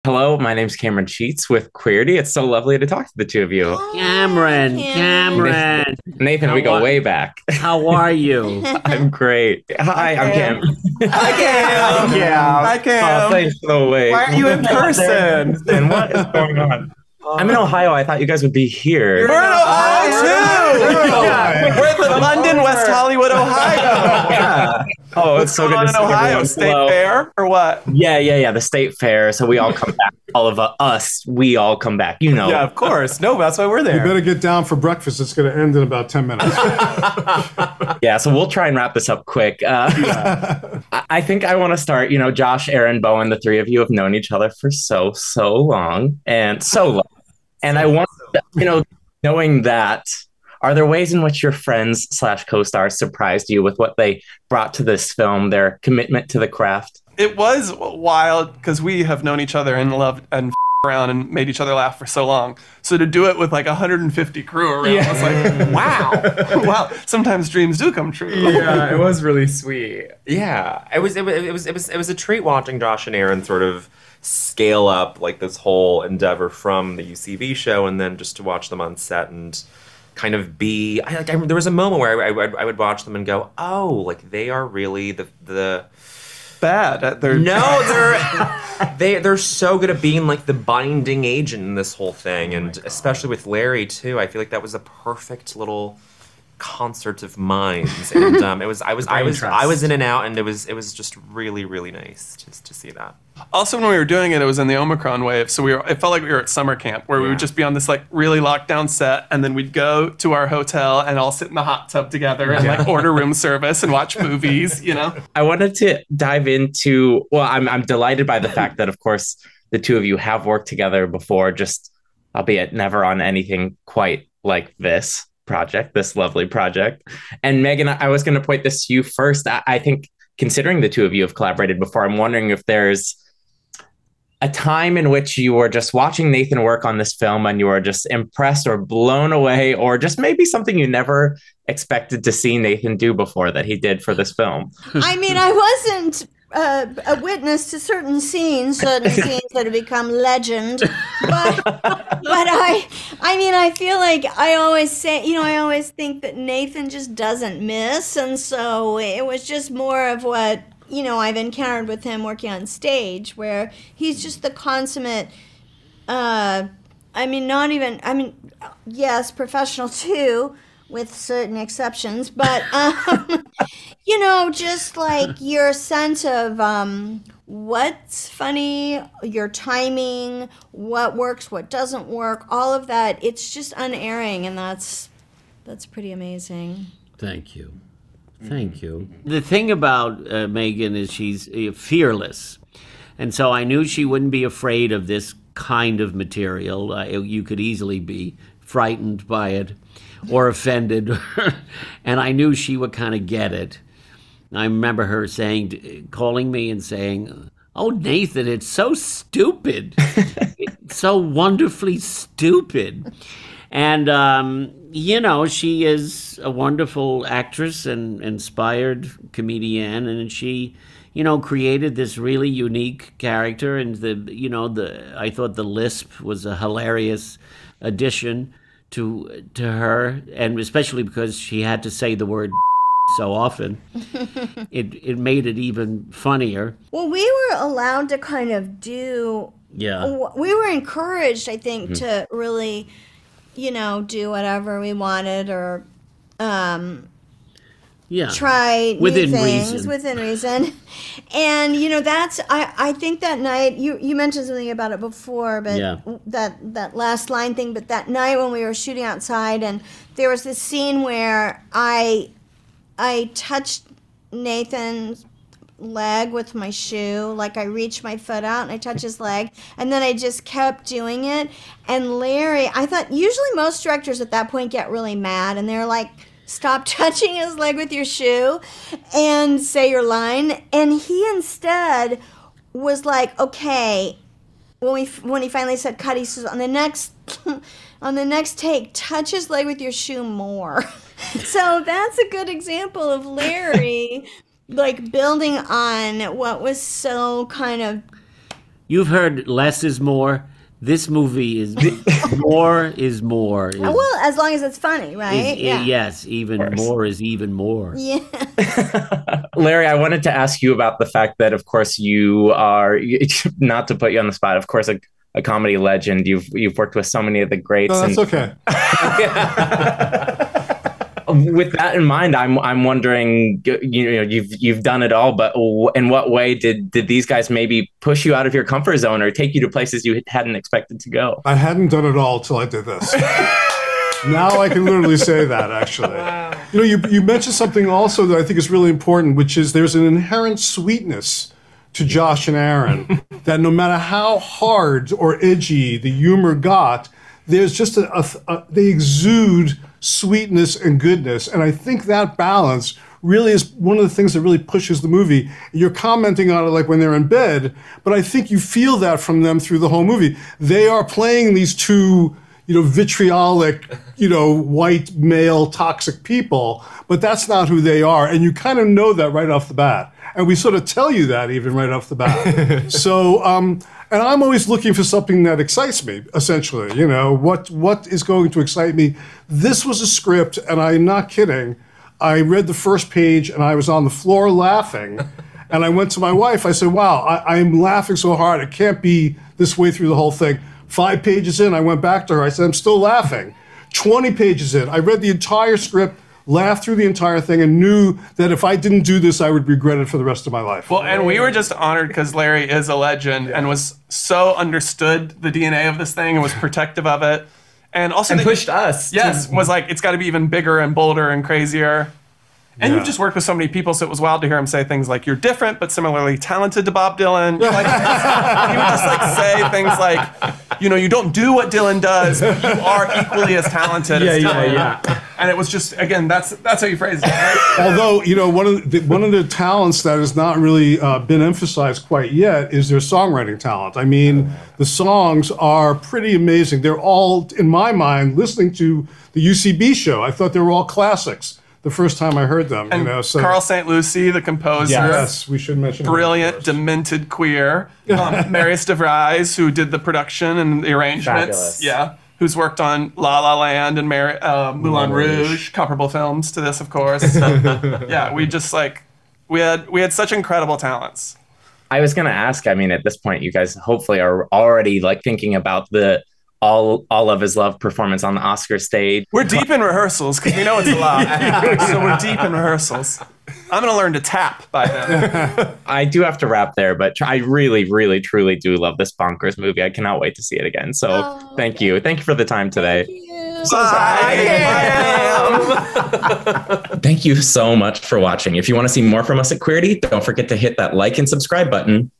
Hello, my name's Cameron Sheets with Queerty. It's so lovely to talk to the two of you. Cameron. Nathan, we go way back. How are you? I'm great. Hi, I'm Cam. Hi, Cam. Hi, Cam. Oh, thanks for the wait. Why aren't you in person? And what is going on? I'm in Ohio. I thought you guys would be here. We're in Ohio, too. We're in London, West Hollywood, Ohio. Yeah. Oh, it's so good to in see Ohio. everyone. State Hello. Fair or what? Yeah. The state fair. So we all come back. All of us, we all come back. You know. Yeah, of course. No, that's why we're You there. better get down for breakfast. It's going to end in about 10 minutes. Yeah, so we'll try and wrap this up quick. I think I want to start, Josh, Aaron, Bowen, the three of you have known each other for so long and so long. And I want, knowing that, are there ways in which your friends / co-stars surprised you with what they brought to this film, their commitment to the craft? It was wild because we have known each other and loved and around and made each other laugh for so long. So to do it with like 150 crew around, I was like, wow. Sometimes dreams do come true. Yeah, it was really sweet. Yeah, it was a treat watching Josh and Aaron sort of scale up like this whole endeavor from the UCV show, and then just to watch them on set and kind of be. There was a moment where I would watch them and go, oh, like they are really the Bad at their they're so good at being like the binding agent in this whole thing, and especially with Larry too. I feel like that was a perfect little concert of minds, and I was in and out, and it was just really nice just to see that. Also, when we were doing it, it was in the Omicron wave, so it felt like we were at summer camp, where we would just be on this like really locked down set, and then we'd go to our hotel and all sit in the hot tub together and like order room service and watch movies. I wanted to dive into, well, I'm delighted by the fact that, of course, the two of you have worked together before, just albeit never on anything quite like this lovely project. And Megan, I was going to point this to you first. I think, considering the two of you have collaborated before, I'm wondering if there's a time in which you were just watching Nathan work on this film and you were just impressed or blown away, or just maybe something you never expected to see Nathan do before that he did for this film. I mean, I wasn't a witness to certain scenes that have become legend, but I feel like I always say, I always think that Nathan just doesn't miss, and so it was just more of what I've encountered with him working on stage, where he's just the consummate. Yes, professional too, with certain exceptions, but just like your sense of what's funny, your timing, what works, what doesn't work, all of that, it's just unerring, and that's pretty amazing. Thank you. The thing about Megan is she's fearless, and so I knew she wouldn't be afraid of this kind of material. You could easily be frightened by it or offended, and I knew she would kind of get it. I remember her calling me and saying, "Oh, Nathan, it's so stupid. It's so wonderfully stupid." And, she is a wonderful actress and inspired comedian, and she, created this really unique character, and I thought the lisp was a hilarious addition to her, and especially because she had to say the word so often, it made it even funnier. Well, we were allowed to kind of do. Yeah. We were encouraged, I think, to really, do whatever we wanted, or try new things within reason. And that's I think that night you mentioned something about it before, but that last line thing. But that night when we were shooting outside, and there was this scene where I touched Nathan's leg with my shoe, like I reached my foot out and I touched his leg, and then I just kept doing it. And Larry, I thought usually most directors at that point get really mad and they're like, stop touching his leg with your shoe and say your line. And he instead was like, okay, when he finally said cut, he says, on the next take, touch his leg with your shoe more. So that's a good example of Larry like building on what was so kind of You've heard less is more. This movie is more is more. Well, as long as it's funny, right? Yes, even more is even more. Yeah. Larry, I wanted to ask you about the fact that, of course, you are, not to put you on the spot, of course, a comedy legend. You've worked with so many of the greats. No, that's okay. With that in mind, I'm wondering, you've done it all, but in what way did these guys maybe push you out of your comfort zone or take you to places you hadn't expected to go? I hadn't done it all till I did this. Now I can literally say that, actually. Wow. You mentioned something also that I think is really important, which is there's an inherent sweetness to Josh and Aaron that no matter how hard or edgy the humor got, there's just they exude sweetness and goodness. And I think that balance really is one of the things that really pushes the movie. You're commenting on it like when they're in bed, but I think you feel that from them through the whole movie. They are playing these two, vitriolic, white male toxic people, but that's not who they are. And you kind of know that right off the bat. And we sort of tell you that even right off the bat. So, and I'm always looking for something that excites me, essentially. What is going to excite me? This was a script, and I'm not kidding. I read the first page, and I was on the floor laughing. And I went to my wife. I said, wow, I'm laughing so hard. It can't be this way through the whole thing. 5 pages in, I went back to her. I said, I'm still laughing. 20 pages in, I read the entire script, laughed through the entire thing, and knew that if I didn't do this, I would regret it for the rest of my life. Well, and we were just honored because Larry is a legend and was so understood the DNA of this thing and was protective of it. And also pushed us. Yes, was like, it's got to be even bigger and bolder and crazier. And you've just worked with so many people, so it was wild to hear him say things like, you're different, but similarly talented to Bob Dylan. He would just say things like, you don't do what Dylan does, but you are equally as talented as Dylan. Yeah. And it was just, again, that's how you phrase it, right? Although, one of the talents that has not really been emphasized quite yet is their songwriting talent. I mean, the songs are pretty amazing. They're all, in my mind, listening to the UCB show, I thought they were all classics the first time I heard them. And Carl St. Lucie, the composer. Yes, we should mention brilliant, demented queer. Marius DeVries, who did the production and the arrangements. Fabulous. Yeah. Who's worked on La La Land and Moulin Rouge, comparable films to this, of course. Yeah, we just we had such incredible talents. I was going to ask, at this point, you guys hopefully are already thinking about the All of His Love performance on the Oscar stage. We're deep in rehearsals because we know it's a lot. So we're deep in rehearsals. I'm going to learn to tap by then. I do have to wrap there, but I really, really, truly do love this bonkers movie. I cannot wait to see it again. So thank you. Thank you for the time today. Thank you so much for watching. If you want to see more from us at Queerty, don't forget to hit that like and subscribe button.